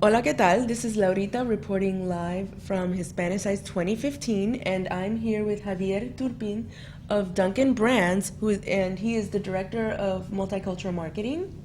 Hola, ¿qué tal? This is Laurita reporting live from Hispanicize 2015, and I'm here with Xavier Turpin of Dunkin Brands, and he is the director of multicultural marketing.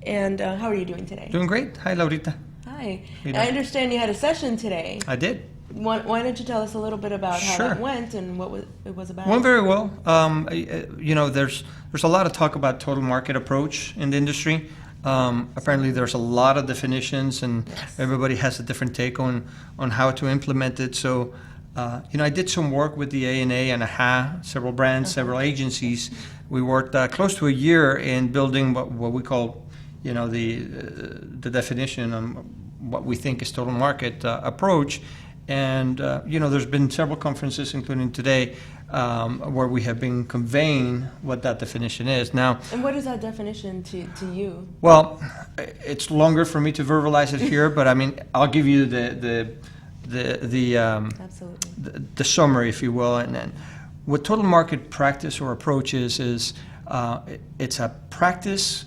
And how are you doing today? Doing great. Hi, Laurita. Hi. How you I doing? understand you had a session today. I did. Why don't you tell us a little bit about how Sure. that went and what it was about? Went very well. There's a lot of talk about total market approach in the industry. Apparently, there's a lot of definitions, and Yes. everybody has a different take on how to implement it. So, I did some work with the ANA and AHA, several brands, several agencies. We worked close to a year in building what we call, the definition on what we think is total market approach. And, there's been several conferences, including today, where we have been conveying what that definition is. Now, And what is that definition to you? well, it's longer for me to verbalize it here, but I mean, I'll give you the Absolutely. the summary, if you will. And then what total market practice or approach is it's a practice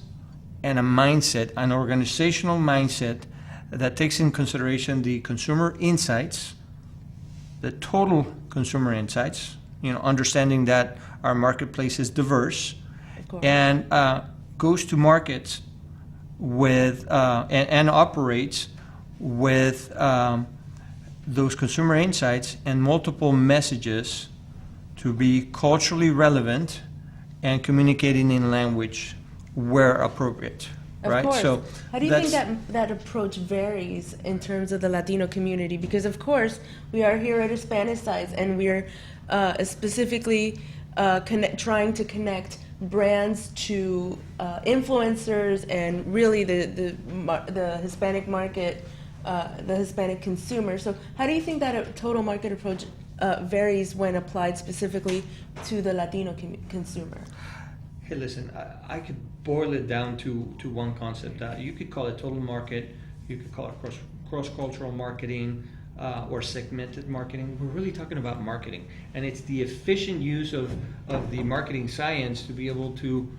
and a mindset, an organizational mindset that takes in consideration the consumer insights, the total consumer insights, understanding that our marketplace is diverse, Of course. and goes to markets with and operates with those consumer insights and multiple messages to be culturally relevant and communicating in language where appropriate. Of Right? course. So how do you think that's- that approach varies in terms of the Latino community? Because of course we are here at Hispanicize, and we're specifically trying to connect brands to influencers and really the Hispanic market, the Hispanic consumer. So how do you think that a total market approach varies when applied specifically to the Latino consumer? Hey, listen, I could boil it down to one concept. You could call it total market, you could call it cross-cultural marketing, or segmented marketing. We're really talking about marketing, and it's the efficient use of the marketing science to be able to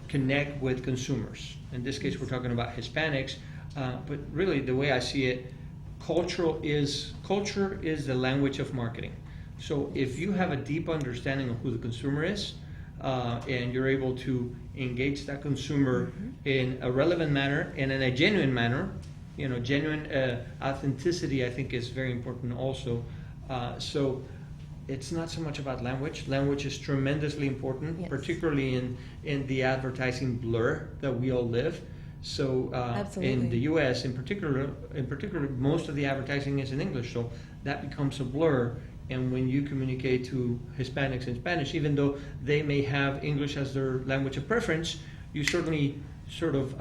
connect with consumers. In this case, we're talking about Hispanics, but really the way I see it, culture is the language of marketing. So if you have a deep understanding of who the consumer is, and you're able to engage that consumer in a relevant manner and in a genuine manner, genuine authenticity, I think, is very important also. So it's not so much about language. Language is tremendously important, Yes. particularly in the advertising blur that we all live. So in the U.S., in particular, most of the advertising is in English, so that becomes a blur. And when you communicate to Hispanics in Spanish, even though they may have English as their language of preference, you certainly sort of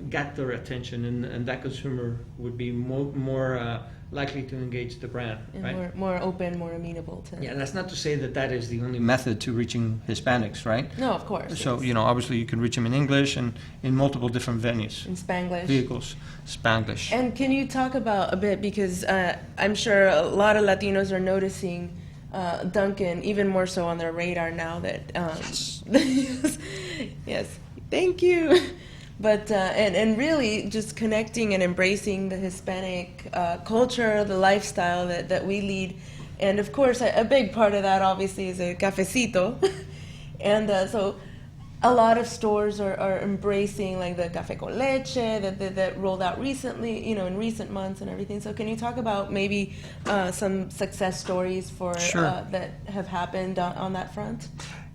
got their attention, and that consumer would be more likely to engage the brand, And right? more open, more amenable to. Yeah, that's not to say that is the only method to reaching Hispanics, right? No, of course. So, yes. obviously you can reach them in English and in multiple different venues, In Spanglish. vehicles, Spanglish. And can you talk about a bit, because I'm sure a lot of Latinos are noticing Dunkin' even more so on their radar now that yes, thank you. But and really just connecting and embracing the Hispanic culture, the lifestyle that we lead, and of course a big part of that obviously is a cafecito, and so a lot of stores are embracing like the café con leche that rolled out recently, in recent months and everything. So can you talk about maybe some success stories for Sure. that have happened on that front?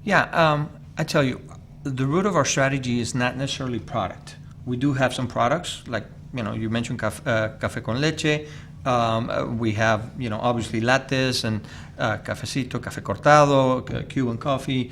Yeah, I tell you, the root of our strategy is not necessarily product. We do have some products, like, you mentioned café con leche. We have, obviously lattes and cafecito, café cortado, Cuban coffee.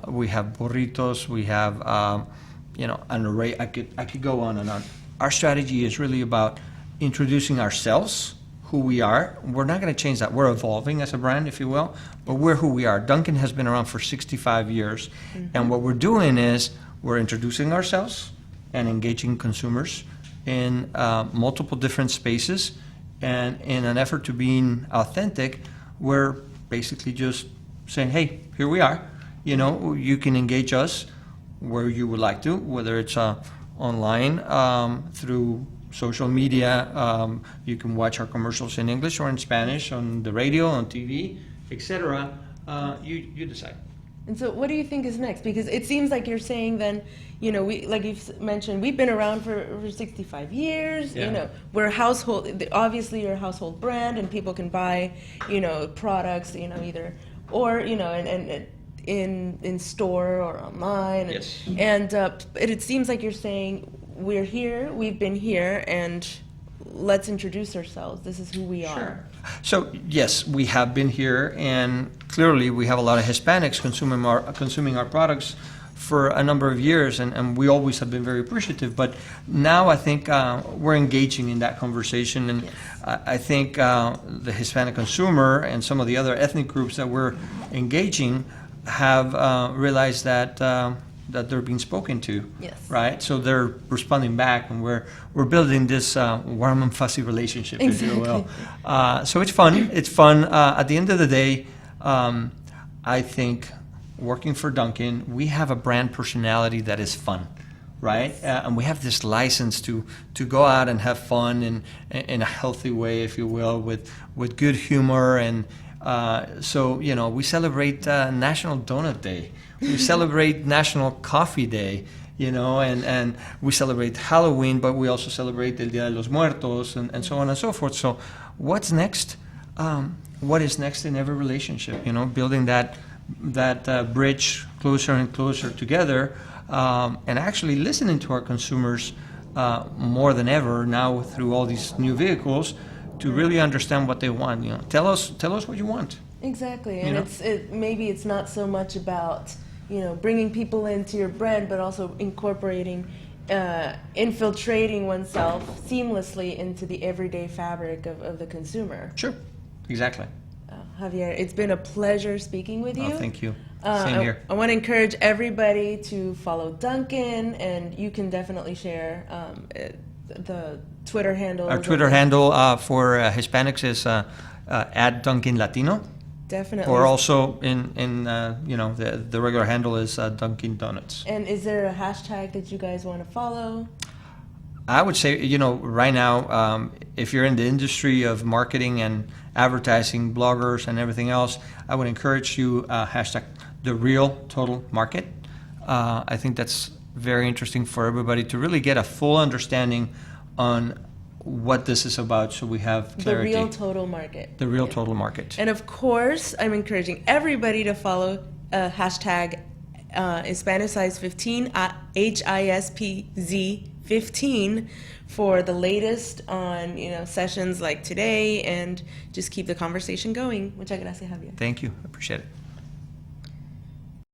We have burritos. We have, an array. I could go on and on. Our strategy is really about introducing ourselves, who we are. We're not going to change that. We're evolving as a brand, if you will, but we're who we are. Dunkin' has been around for 65 years, and what we're doing is we're introducing ourselves and engaging consumers in multiple different spaces, and in an effort to being authentic, we're basically just saying, hey, here we are. You can engage us where you would like to, whether it's online through social media. You can watch our commercials in English or in Spanish on the radio, on TV, etc. You decide. And so, what do you think is next? Because it seems like you're saying then, you know, we, like you've mentioned, we've been around for 65 years. Yeah. You know, we're a household. Obviously, you're a household brand, and people can buy, you know, products, you know, either or, you know, and in store or online. Yes. And it seems like you're saying we're here, we've been here, and let's introduce ourselves. This is who we are. Sure. So yes, we have been here, and clearly we have a lot of Hispanics consuming our products for a number of years, and we always have been very appreciative. But now I think we're engaging in that conversation, and Yes. I think the Hispanic consumer and some of the other ethnic groups that we're engaging have realized that they're being spoken to, Yes. right? So they're responding back, and we're building this warm and fuzzy relationship, if you will. So it's fun. It's fun. At the end of the day, I think working for Dunkin', we have a brand personality that is fun, right? And we have this license to go out and have fun in a healthy way, if you will, with good humor. And so, you know, we celebrate National Donut Day. We celebrate National Coffee Day, you know, and we celebrate Halloween, but we also celebrate El Día de los Muertos, and so on and so forth. So what's next? What is next in every relationship? You know, building that bridge closer and closer together, and actually listening to our consumers more than ever now through all these new vehicles to really understand what they want. You know, tell us what you want. Exactly, You and know? maybe it's not so much about, you know, bringing people into your brand, but also incorporating, infiltrating oneself seamlessly into the everyday fabric of the consumer. Sure, exactly. Javier, it's been a pleasure speaking with you. Oh, thank you. Same here. I want to encourage everybody to follow Dunkin', and you can definitely share the Twitter handle. Our Twitter handle for Hispanics is at Dunkin Latino. Definitely. Or also in you know, the regular handle is Dunkin Donuts. And is there a hashtag that you guys want to follow? I would say, you know, right now, if you're in the industry of marketing and advertising, bloggers and everything else, I would encourage you hashtag the real total market. I think that's very interesting for everybody to really get a full understanding on what this is about, so we have clarity. The real total market. The real total market. And of course, I'm encouraging everybody to follow hashtag Hispanicize15, HISPZ 15, for the latest on, you know, sessions like today, and just keep the conversation going. Muchas gracias, Javier. Thank you. Appreciate it.